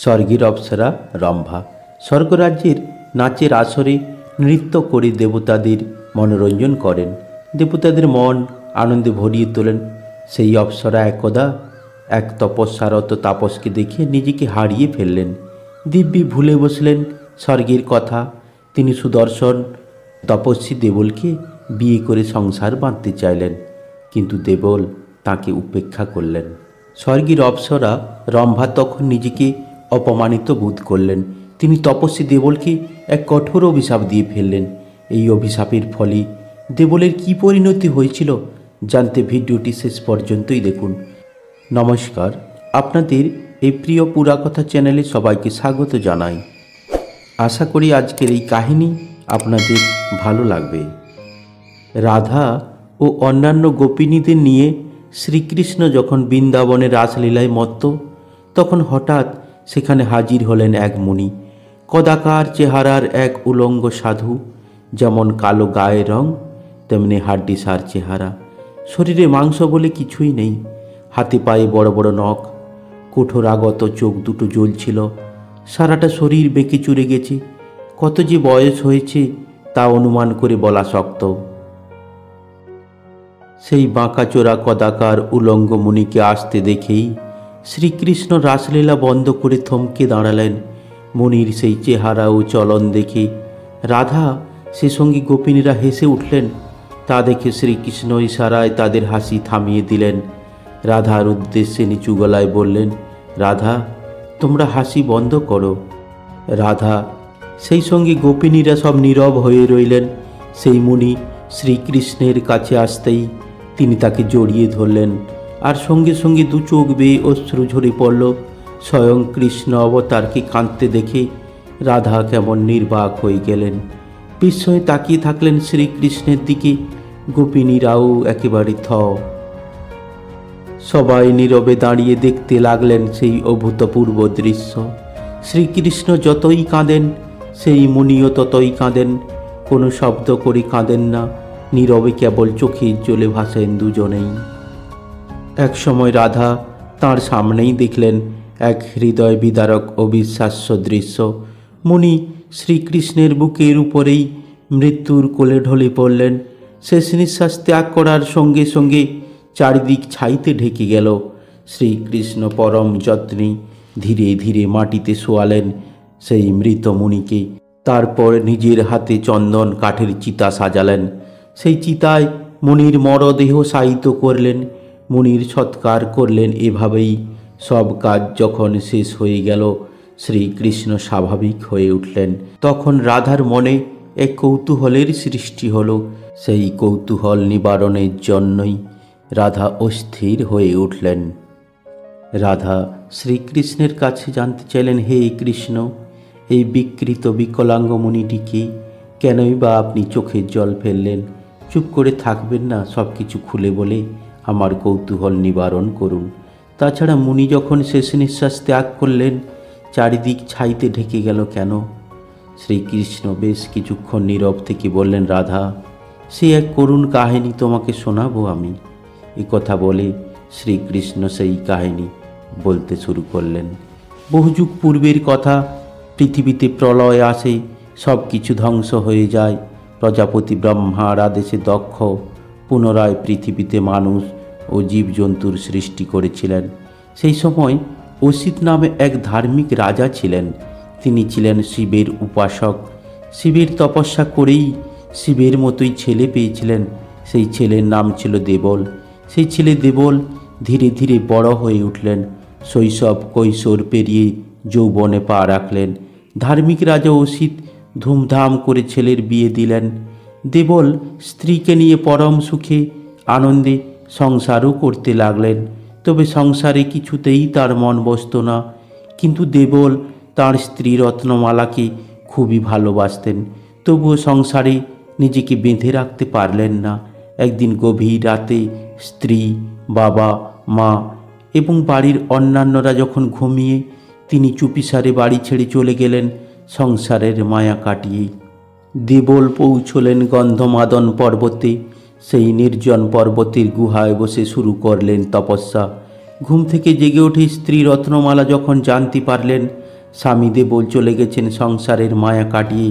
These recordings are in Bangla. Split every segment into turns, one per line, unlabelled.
স্বর্গের অপ্সরা রম্ভা স্বর্গরাজ্যের নাচের আসরে নৃত্য করে দেবতাদের মনোরঞ্জন করেন, দেবতাদের মন আনন্দে ভরিয়ে তোলেন। সেই অপ্সরা একদা এক তপস্যারত তাপসকে দেখে নিজেকে হারিয়ে ফেললেন। দিব্যি ভুলে বসলেন স্বর্গের কথা। তিনি সুদর্শন তপস্বী দেবলকে বিয়ে করে সংসার বাঁধতে চাইলেন, কিন্তু দেবল তাকে উপেক্ষা করলেন। স্বর্গের অপ্সরা রম্ভা তখন নিজেকে অপমানিত বোধ করলেন। তিনি তপস্বী দেবলকে এক কঠোর অভিশাপ দিয়ে ফেললেন। এই অভিশাপের ফলে দেবলের কী পরিণতি হয়েছিল জানতে ভিডিওটি শেষ পর্যন্তই দেখুন। নমস্কার, আপনাদের এই প্রিয় পুরাকথা চ্যানেলে সবাইকে স্বাগত জানাই। আশা করি আজকের এই কাহিনী আপনাদের ভালো লাগবে। রাধা ও অন্যান্য গোপিনীদের নিয়ে শ্রীকৃষ্ণ যখন বৃন্দাবনের রাসলীলায় মত্ত, তখন হঠাৎ সেখানে হাজির হলেন এক মুনি, কদাকার চেহারার এক উলঙ্গ সাধু। যেমন কালো গায়ের রং, তেমনি হাড্ডিসার চেহারা। শরীরে মাংস বলে কিছুই নেই, হাতে পায়ে বড় বড় নখ, কঠোরাগত চোখ দুটো জ্বলছিল। সারাটা শরীর বেঁকে চুরে গেছে। কত যে বয়স হয়েছে তা অনুমান করে বলা শক্ত। সেই বাঁকাচোরা কদাকার উলঙ্গ মুনিকে আসতে দেখেই শ্রীকৃষ্ণ রাসলীলা বন্ধ করে থমকে দাঁড়ালেন। মুনির সেই চেহারা ও চলন দেখে রাধা সে সঙ্গী গোপিনীরা হেসে উঠলেন। তা দেখে শ্রীকৃষ্ণ ইশারায় তাদের হাসি থামিয়ে দিলেন। রাধার উদ্দেশ্যে নিচু গলায় বললেন, রাধা, তোমরা হাসি বন্ধ করো। রাধা সেই সঙ্গে গোপিনীরা সব নীরব হয়ে রইলেন। সেই মুনি শ্রীকৃষ্ণের কাছে আসতেই তিনি তাকে জড়িয়ে ধরলেন, আর সঙ্গে সঙ্গে দু চোখ বেয়ে অশ্রু ঝরে পড়ল। স্বয়ং কৃষ্ণ অবতারকে কাঁদতে দেখে রাধা কেমন নির্বাক হয়ে গেলেন। বিস্ময়ে তাকিয়ে থাকলেন শ্রীকৃষ্ণের দিকে। গোপিনীরাও একেবারে সবাই নীরবে দাঁড়িয়ে দেখতে লাগলেন সেই অভূতপূর্ব দৃশ্য। শ্রীকৃষ্ণ যতই কাঁদেন, সেই মুনিও ততই কাঁদেন। কোনো শব্দ করে কাঁদেন না, নীরবে কেবল চোখের জলে ভাসেন দুজনেই। এক সময় রাধা তাঁর সামনেই দেখলেন এক হৃদয় বিদারক অবিশ্বাস্য দৃশ্য। মুনি শ্রীকৃষ্ণের বুকের উপরেই মৃত্যুর কোলে ঢলে পড়লেন। শেষ নিঃশ্বাস ত্যাগ করার সঙ্গে সঙ্গে চারিদিক ছাইতে ঢেকে গেল। শ্রীকৃষ্ণ পরম যত্নে ধীরে ধীরে মাটিতে শোয়ালেন সেই মৃত মুনিকে। তারপর নিজের হাতে চন্দন কাঠের চিতা সাজালেন। সেই চিতায় মুনির মরদেহ শায়িত করলেন। মুনির সৎকার করলেন। এভাবেই সব কাজ যখন শেষ হয়ে গেল, শ্রীকৃষ্ণ স্বাভাবিক হয়ে উঠলেন। তখন রাধার মনে এক কৌতূহলের সৃষ্টি হলো। সেই কৌতূহল নিবারণের জন্যই রাধা অস্থির হয়ে উঠলেন। রাধা শ্রীকৃষ্ণের কাছে জানতে চাইলেন, হে কৃষ্ণ, এই বিকৃত বিকলাঙ্গ মুনিটিকে কেনই বা আপনি চোখের জল ফেললেন? চুপ করে থাকবেন না, সব কিছু খুলে বলে আমার কৌতূহল নিবারণ করুন। তাছাড়া মুনি যখন শেষ নিঃশ্বাস ত্যাগ করলেন, চারিদিক ছাইতে ঢেকে গেল কেন? শ্রীকৃষ্ণ বেশ কিছুক্ষণ নীরব থেকে বললেন, রাধা, সে এক করুণ কাহিনী তোমাকে শোনাবো আমি। এ কথা বলে শ্রীকৃষ্ণ সেই কাহিনী বলতে শুরু করলেন। বহু যুগ পূর্বের কথা। পৃথিবীতে প্রলয় আসে, সব কিছু ধ্বংস হয়ে যায়। প্রজাপতি ব্রহ্মার আদেশে দক্ষ পুনরায় পৃথিবীতে মানুষ ও জীবজন্তুর সৃষ্টি করেছিলেন। সেই সময় অসিত নামে এক ধার্মিক রাজা ছিলেন। তিনি ছিলেন শিবের উপাসক। শিবের তপস্যা করেই শিবের মতোই ছেলে পেয়েছিলেন। সেই ছেলের নাম ছিল দেবল। সেই ছেলে দেবল ধীরে ধীরে বড় হয়ে উঠলেন। শৈশব কৈশোর পেরিয়ে যৌবনে পা রাখলেন। ধার্মিক রাজা অসিত ধুমধাম করে ছেলের বিয়ে দিলেন। দেবল স্ত্রীকে নিয়ে পরম সুখে আনন্দে সংসারও করতে লাগলেন। তবে সংসারে কিছুতেই তার মন বসত না। কিন্তু দেবল তার স্ত্রী রত্নমালাকে খুবই ভালোবাসতেন। তবুও সংসারে নিজেকে বেঁধে রাখতে পারলেন না। একদিন গভীর রাতে স্ত্রী, বাবা, মা এবং বাড়ির অন্যান্যরা যখন ঘুমিয়ে, তিনি চুপিসারে বাড়ি ছেড়ে চলে গেলেন সংসারের মায়া কাটিয়ে। দেবল পৌঁছলেন গন্ধমাদন পর্বতে। সেই নির্জন পর্বতের গুহায় বসে শুরু করলেন তপস্যা। ঘুম থেকে জেগে উঠে স্ত্রী রত্নমালা যখন জানতে পারলেন স্বামী দেবল চলে গেছেন সংসারের মায়া কাটিয়ে।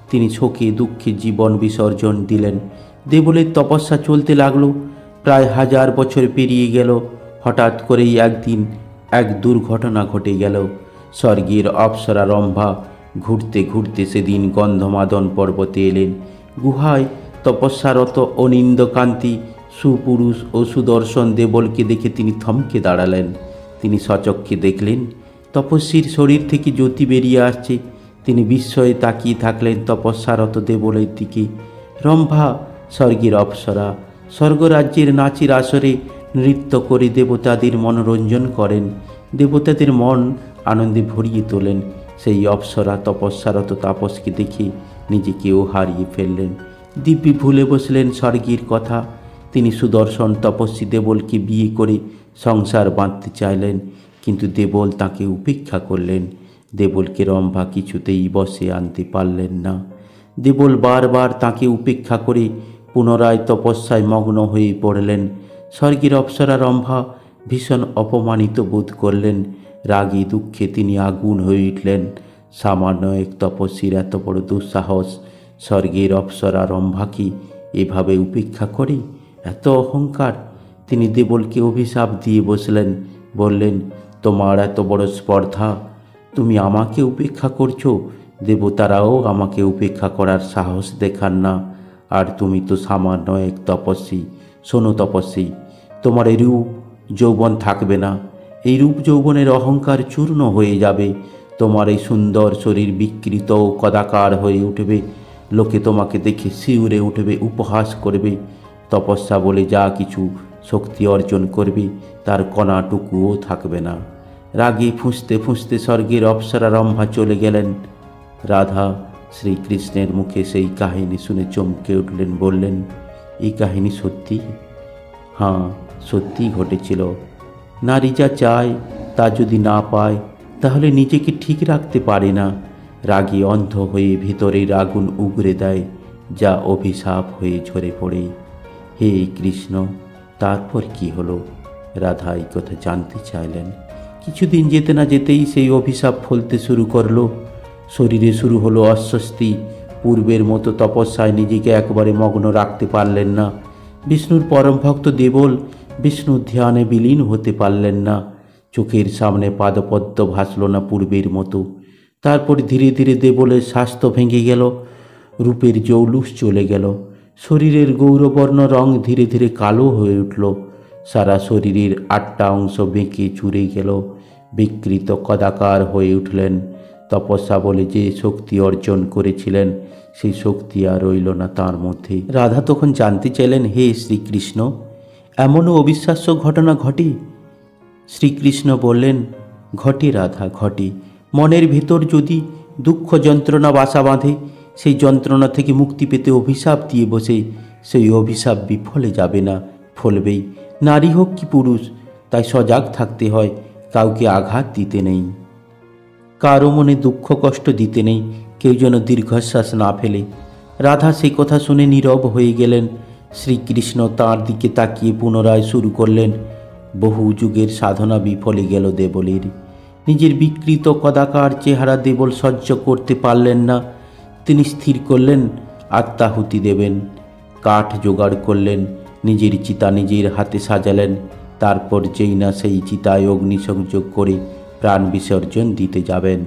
তিনি শোকে দুঃখে জীবন বিসর্জন দিলেন। দেবলের তপস্যা চলতে লাগলো। প্রায় 1000 বছর পেরিয়ে গেল। হঠাৎ করেই একদিন এক দুর্ঘটনা ঘটে গেল। স্বর্গের অপ্সরা রম্ভা ঘুরতে ঘুরতে সেদিন গন্ধমাদন পর্বতে এলেন। গুহায় তপস্যারত অনিন্দকান্তি সুপুরুষ ও সুদর্শন দেবলকে দেখে তিনি থমকে দাঁড়ালেন। তিনি সচক্ষে দেখলেন তপস্বীর শরীর থেকে জ্যোতি বেরিয়ে আসছে। তিনি বিস্ময়ে তাকিয়ে থাকলেন তপস্যারত দেবলের দিকে। রম্ভা স্বর্গের অপ্সরা স্বর্গরাজ্যের নাচের আসরে নৃত্য করে দেবতাদের মনোরঞ্জন করেন। দেবতাদের মন আনন্দে ভরিয়ে তোলেন। সেই অপ্সরা তপস্যারত তাপসকে দেখে নিজেকেও হারিয়ে ফেললেন। দিব্যি ভুলে বসলেন স্বর্গের কথা। তিনি সুদর্শন তপস্বী দেবলকে বিয়ে করে সংসার বাঁধতে চাইলেন, কিন্তু দেবল তাকে উপেক্ষা করলেন। দেবলকে রম্ভা কিছুতেই বশে আনতে পারলেন না। দেবল বারবার তাকে উপেক্ষা করে পুনরায় তপস্যায় মগ্ন হয়ে পড়লেন। স্বর্গের অপ্সরা রম্ভা ভীষণ অপমানিত বোধ করলেন। রাগে দুঃখে তিনি আগুন হয়ে উঠলেন। সামান্য এক তপস্বীর এত বড় দুঃসাহস! স্বর্গের অপ্সরা রম্ভাকে এভাবে উপেক্ষা করে, এত অহংকার! তিনি দেবলকে অভিশাপ দিয়ে বসলেন। বললেন, তোমার এত বড় স্পর্ধা, তুমি আমাকে উপেক্ষা করছো। দেবতারাও আমাকে উপেক্ষা করার সাহস দেখান না, আর তুমি তো সামান্য এক তপস্বী। শোনো তপস্বী, তোমার এই রূপ যৌবন থাকবে না। এই রূপ যৌবনের অহংকার চূর্ণ হয়ে যাবে। তোমার এই সুন্দর শরীর বিকৃত ও কদাকার হয়ে উঠবে। লোকে তোমাকে দেখে শিউরে উঠবে, উপহাস করবে। তপস্যা বলে যা কিছু শক্তি অর্জন করবে তার কণাটুকুও থাকবে না। রাগে ফুঁসতে ফুঁসতে স্বর্গের অপ্সরা রম্ভা চলে গেলেন। রাধা শ্রীকৃষ্ণের মুখে সেই কাহিনী শুনে চমকে উঠলেন। বললেন, এই কাহিনী সত্যি? হ্যাঁ, সত্যিই ঘটেছিল। নারী যা চায় তা যদি না পায় তাহলে নিজেকে ঠিক রাখতে পারে না। রাগে অন্ধ হয়ে ভিতরের আগুন উগরে দেয়, যা অভিশাপ হয়ে ঝরে পড়ে। হে কৃষ্ণ, তারপর কি হলো? রাধা এই কথা জানতে চাইলেন। কিছুদিন যেতে না যেতেই সেই অভিশাপ ফলতে শুরু করলো। শরীরে শুরু হলো অস্বস্তি। পূর্বের মতো তপস্যায় নিজেকে একবারে মগ্ন রাখতে পারলেন না। বিষ্ণুর পরম ভক্ত দেবল বিষ্ণুর ধ্যানে বিলীন হতে পারলেন না। চোখের সামনে পাদপদ্ম ভাসল না পূর্বের মতো। তারপর ধীরে ধীরে দেবলের স্বাস্থ্য ভেঙে গেল। রূপের জৌলুস চলে গেল। শরীরের গৌরবর্ণ রং ধীরে ধীরে কালো হয়ে উঠল। সারা শরীরের 8টা অংশ বেঁকে চুরে গেল। বিকৃত কদাকার হয়ে উঠলেন। তপস্যা বলে যে শক্তি অর্জন করেছিলেন সেই শক্তি আর রইল না তার মধ্যে। রাধা তখন জানতে চাইলেন, হে শ্রীকৃষ্ণ, এমনও অবিশ্বাস্য ঘটনা ঘটে? শ্রীকৃষ্ণ বললেন, ঘটে রাধা, ঘটে। মনের ভেতর যদি দুঃখ যন্ত্রণা বাসা বাঁধে, সেই যন্ত্রণা থেকে মুক্তি পেতে অভিশাপ দিয়ে বসে, সেই অভিশাপ বিফলে যাবে না, ফলবেই। নারী হোক কি পুরুষ, তাই সজাগ থাকতে হয়। কাউকে আঘাত দিতে নেই, কারো মনে দুঃখ কষ্ট দিতে নেই। কেউ যেন দীর্ঘশ্বাস না ফেলে। রাধা সেই কথা শুনে নীরব হয়ে গেলেন। শ্রীকৃষ্ণ তাঁর দিকে তাকিয়ে পুনরায় শুরু করলেন। বহু যুগের সাধনা বিফলে গেল দেবলের। নিজের বিকৃত কদাকার চেহারা দেবল সহ্য করতে পারলেন না। তিনি স্থির করলেন আত্মাহুতি দেবেন। কাঠ জোগাড় করলেন, নিজের চিতা নিজের হাতে সাজালেন। তারপর যেই না সেই চিতায় অগ্নিসংযোগ করে প্রাণ বিসর্জন দিতে যাবেন।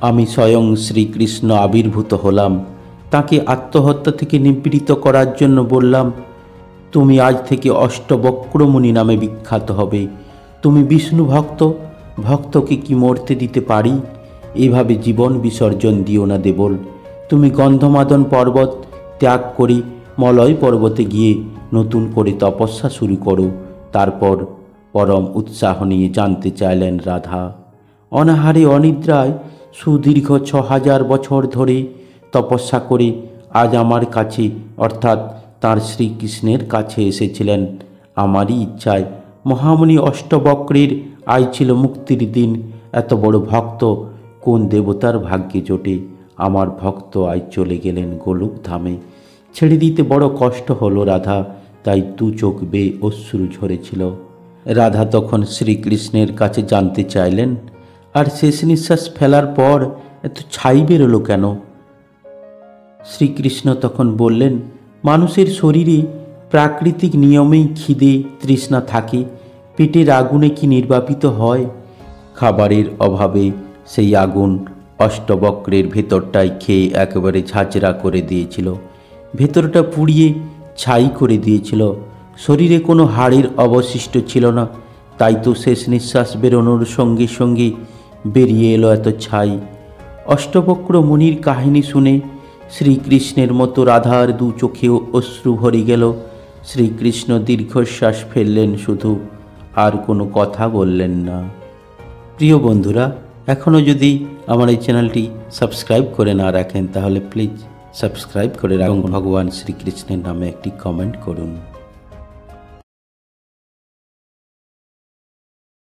আমি স্বয়ং শ্রীকৃষ্ণ আবির্ভূত হলাম। তাকে আত্মহত্যা থেকে নিবৃত্ত করার জন্য বললাম, তুমি আজ থেকে অষ্টবক্রমুনি নামে বিখ্যাত হবে। তুমি বিষ্ণু ভক্ত, ভক্তকে কি মরতে দিতে পারি? এভাবে জীবন বিসর্জন দিও না দেবল। তুমি গন্ধমাদন পর্বত ত্যাগ করে মলয় পর্বতে গিয়ে নতুন করে তপস্যা শুরু করো। তারপর পরম উৎসাহ নিয়ে জানতে চাইলেন রাধা। অনাহারে অনিদ্রায় সুদীর্ঘ 6000 বছর ধরে তপস্যা করে আজ আমার কাছে, অর্থাৎ তাঁর শ্রীকৃষ্ণের কাছে এসেছিলেন। আমারই ইচ্ছায় মহামুনি অষ্টবক্রের আজ ছিল মুক্তির দিন। এত বড় ভক্ত কোন দেবতার ভাগ্যে জোটে? আমার ভক্ত আজ চলে গেলেন গোলক ধামে। ছেড়ে দিতে বড় কষ্ট হলো রাধা, তাই 2 চোখ বেয়ে অশ্রু ঝরেছিল। রাধা তখন শ্রীকৃষ্ণের কাছে জানতে চাইলেন, আর শেষ নিঃশ্বাস ফেলার পর এত ছাই বেরোলো কেন? শ্রীকৃষ্ণ তখন বললেন, মানুষের শরীরে প্রাকৃতিক নিয়মেই খিদে তৃষ্ণা থাকে, পেটের আগুনে কি নির্বাপিত হয়? খাবারের অভাবে সেই আগুন অষ্টবক্রের ভেতরটাই খেয়ে একেবারে ঝাঁঝরা করে দিয়েছিল, ভেতরটা পুড়িয়ে ছাই করে দিয়েছিল, শরীরে কোনো হাড়ের অবশিষ্ট ছিল না। তাই তো শেষ নিঃশ্বাস বেরোনোর সঙ্গে সঙ্গে বেরিয়ে এলো এত ছাই। অষ্টবক্র মুনির কাহিনী শুনে শ্রীকৃষ্ণের মতো রাধার দু চোখেও অশ্রু ভরে গেল। শ্রীকৃষ্ণ দীর্ঘশ্বাস ফেললেন শুধু, আর কোনো কথা বললেন না। প্রিয় বন্ধুরা, এখনও যদি আমার এই চ্যানেলটি সাবস্ক্রাইব করে না রাখেন তাহলে প্লিজ সাবস্ক্রাইব করে রাখুন। ভগবান শ্রীকৃষ্ণের নামে একটি কমেন্ট করুন।